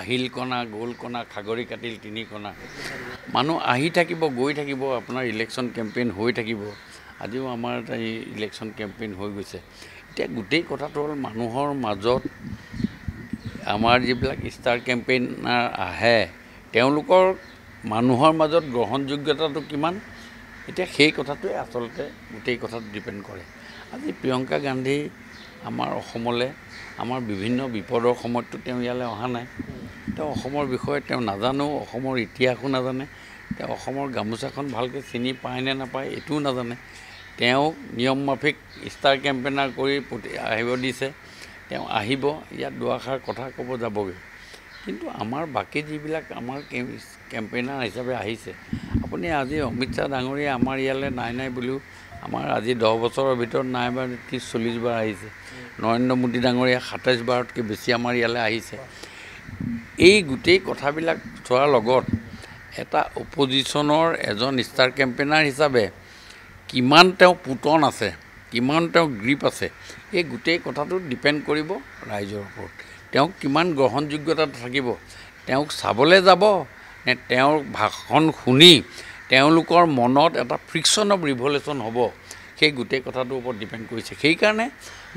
আহিল কণা গোল কণা খাগৰি কাটিল তিনি কণা মানুহ আহি থাকিব গৈ থাকিব আপোনাৰ ইলেকশ্যন কেম্পেইন হৈ থাকিব আজিও আমাৰ এই ইলেকশ্যন কেম্পেইন হৈ গৈছে এতিয়া গোটেই কথাটো হ'ল মানুহৰ মাজত আমাৰ যিবিলাক ষ্টাৰ কেম্পেইনাৰ আহে তেওঁলোকৰ মানুহৰ মাজত গ্ৰহণযোগ্যতাটো কিমান এতিয়া সেই কথাটোৱে আচলতে গোটেই কথাটো ডিপেণ্ড কৰে আজি প্ৰিয়ংকা গান্ধী আমাৰ অসমলৈ আমাৰ বিভিন্ন বিপদৰ সময়তো তেওঁ ইয়ালৈ অহা নাই তেওঁ অসমৰ বিষয়ে তেওঁ নাজানো অসমৰ ইতিহাসো নাজানে তেওঁ অসমৰ গামোচাখন ভালকৈ চিনি পায় নে নাপায় এইটোও নাজানে তেওঁ নিয়ম মাফিক ষ্টাৰ কেম্পেইনাৰ কৰি আহিব দিছে তেওঁ আহিব ইয়াত দুআষাৰ কথা ক'ব যাবগৈ কিন্তু আমাৰ বাকী যিবিলাক আমাৰ কেম্পেইনাৰ হিচাপে আহিছে আপুনি আজি অমিত শ্বাহ ডাঙৰীয়া আমাৰ ইয়ালৈ নাই বুলিও আমাৰ আজি 10 বছৰৰ ভিতৰত নাইবা 30-40 বাৰ আহিছে নৰেন্দ্ৰ মোদী ডাঙৰীয়া 27 বাৰতকৈ বেছি আমাৰ ইয়ালৈ আহিছে এই গোটেই কথাবিলাক চোৱাৰ লগত এটা অপজিশ্যনৰ এজন ষ্টাৰ কেম্পেইনাৰ হিচাপে কিমান তেওঁ পুতন আছে কিমান তেওঁ গ্ৰিপ আছে এই গোটেই কথাটো ডিপেণ্ড কৰিব ৰাইজৰ ওপৰত তেওঁক কিমান গ্ৰহণযোগ্যতা থাকিব তেওঁক চাবলৈ যাব নে তেওঁৰ ভাষণ শুনি তেওঁলোকৰ মনত এটা ফ্ৰিকশ্যন অফ ৰিভলিউশ্যন হ'ব সেই গোটেই কথাটোৰ ওপৰত ডিপেণ্ড কৰিছে সেইকাৰণে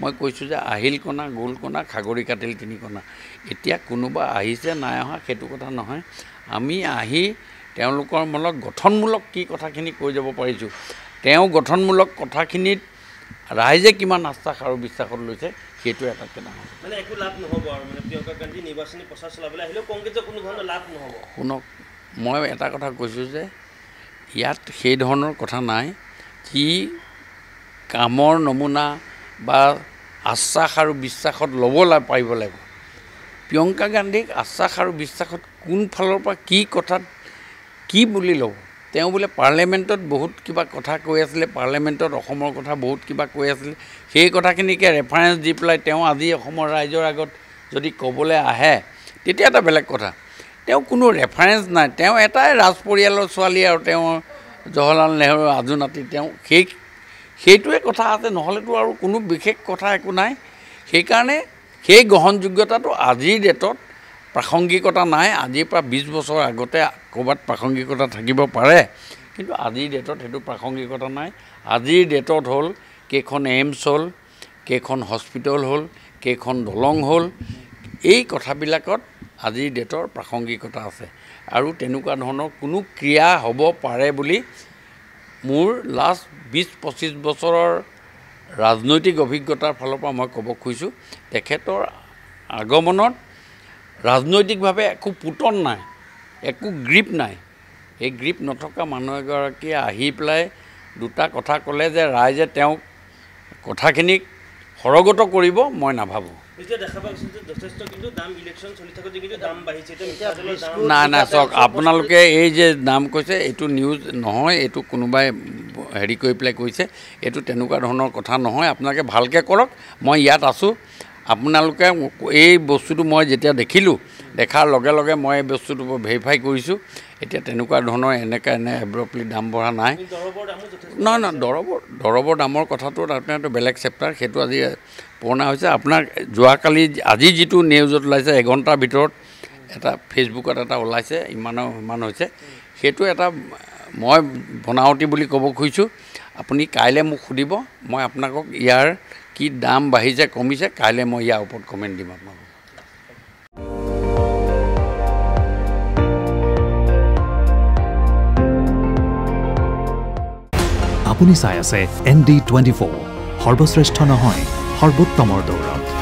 মই কৈছোঁ যে আহিল কণা গোল কণা খাগৰি কাটিল তিনি কণা এতিয়া কোনোবা আহিছে নাই অহা সেইটো কথা নহয় আমি আহি তেওঁলোকৰ মনত গঠনমূলক কি কথাখিনি কৈ যাব পাৰিছোঁ তেওঁ গঠনমূলক কথাখিনিত ৰাইজে কিমান আশ্বাস আৰু বিশ্বাসত লৈছে সেইটো এটাতকৈ ডাঙৰ মানে একো লাভ নহ'ব আৰু মানে প্ৰিয়ংকা গান্ধী নিৰ্বাচনী প্ৰচাৰ চলাবলৈ আহিলেও কংগ্ৰেছৰ কোনো ধৰণৰ লাভ নহ'ব শুনক মই এটা কথা কৈছোঁ যে ইয়াত সেই ধৰণৰ কথা নাই কি কামৰ নমুনা বা আশ্বাস আৰু বিশ্বাসত ল'ব পাৰিব লাগিব প্ৰিয়ংকা গান্ধীক আশ্বাস আৰু বিশ্বাসত কোন ফালৰ পৰা কি কথাত কি বুলি ল'ব তেওঁ বোলে পাৰ্লিয়ামেণ্টত বহুত কিবা কথা কৈ আছিলে পাৰ্লিয়ামেণ্টত অসমৰ কথা বহুত কিবা কৈ আছিলে সেই কথাখিনিকে ৰেফাৰেঞ্চ দি পেলাই তেওঁ আজি অসমৰ ৰাইজৰ আগত যদি ক'বলৈ আহে তেতিয়া এটা বেলেগ কথা তেওঁ কোনো ৰেফাৰেঞ্চ নাই তেওঁ এটাই ৰাজ পৰিয়ালৰ ছোৱালী আৰু তেওঁ জৱাহৰলাল নেহৰুৰ আজু নাতি তেওঁ সেইটোৱে কথা আছে নহ'লেতো আৰু কোনো বিশেষ কথা একো নাই সেইকাৰণে সেই গ্ৰহণযোগ্যতাটো আজিৰ ডেটত প্ৰাসংগিকতা নাই আজিৰ পৰা 20 বছৰ আগতে ক'ৰবাত প্ৰাসংগিকতা থাকিব পাৰে কিন্তু আজিৰ ডেটত সেইটো প্ৰাসংগিকতা নাই আজিৰ ডেটত হ'ল কেইখন এইমছ হ'ল কেইখন হস্পিটেল হ'ল কেইখন দলং হ'ল এই কথাবিলাকত আজিৰ ডেটৰ প্ৰাসংগিকতা আছে আৰু তেনেকুৱা ধৰণৰ কোনো ক্ৰিয়া হ'ব পাৰে বুলি মোৰ লাষ্ট 20-25 বছৰৰ ৰাজনৈতিক অভিজ্ঞতাৰ ফালৰ পৰা মই ক'ব খুজিছোঁ তেখেতৰ আগমনত ৰাজনৈতিকভাৱে একো পুতন নাই একো গ্ৰিপ নাই এই গ্ৰিপ নথকা মানুহ এগৰাকীয়ে আহি পেলাই দুটা কথা ক'লে যে ৰাইজে তেওঁক কথাখিনিক সৰগত কৰিব মই নাভাবোঁ এতিয়া দেখা পাইছে যে যথেষ্ট কিন্তু দাম ইলেকশ্যন চলি থাকোঁতে কিন্তু দাম বাঢ়িছে নাই চাওক আপোনালোকে এই যে দাম কৈছে এইটো নিউজ নহয় এইটো কোনোবাই হেৰি কৰি পেলাই কৈছে এইটো তেনেকুৱা ধৰণৰ কথা নহয় আপোনালোকে ভালকৈ কৰক মই ইয়াত আছোঁ আপোনালোকে এই বস্তুটো মই যেতিয়া দেখাৰ লগে লগে মই এই বস্তুটো ভেৰিফাই কৰিছোঁ এতিয়া তেনেকুৱা ধৰণৰ এনে এব্ৰপলি দাম বঢ়া নাই নহয় দৰৱৰ দামৰ কথাটো আপোনাৰতো বেলেগ চেপ্টাৰ সেইটো আজি পুৰণা হৈছে আপোনাৰ যোৱাকালি আজি যিটো নিউজত ওলাইছে এঘণ্টাৰ ভিতৰত এটা ফেচবুকত এটা ওলাইছে ইমান হৈছে সেইটো এটা মই বনাৱটি বুলি ক'ব খুজিছোঁ আপুনি কাইলৈ মোক সুধিব মই আপোনালোকক ইয়াৰ কি দাম বাঢ়িছে কমিছে কাইলৈ মই ইয়াৰ ওপৰত কমেণ্ট দিম আপোনালোকক আপুনি চাই আছে ND24 সৰ্বশ্ৰেষ্ঠ নহয় সৰ্বোত্তমৰ দৌৰত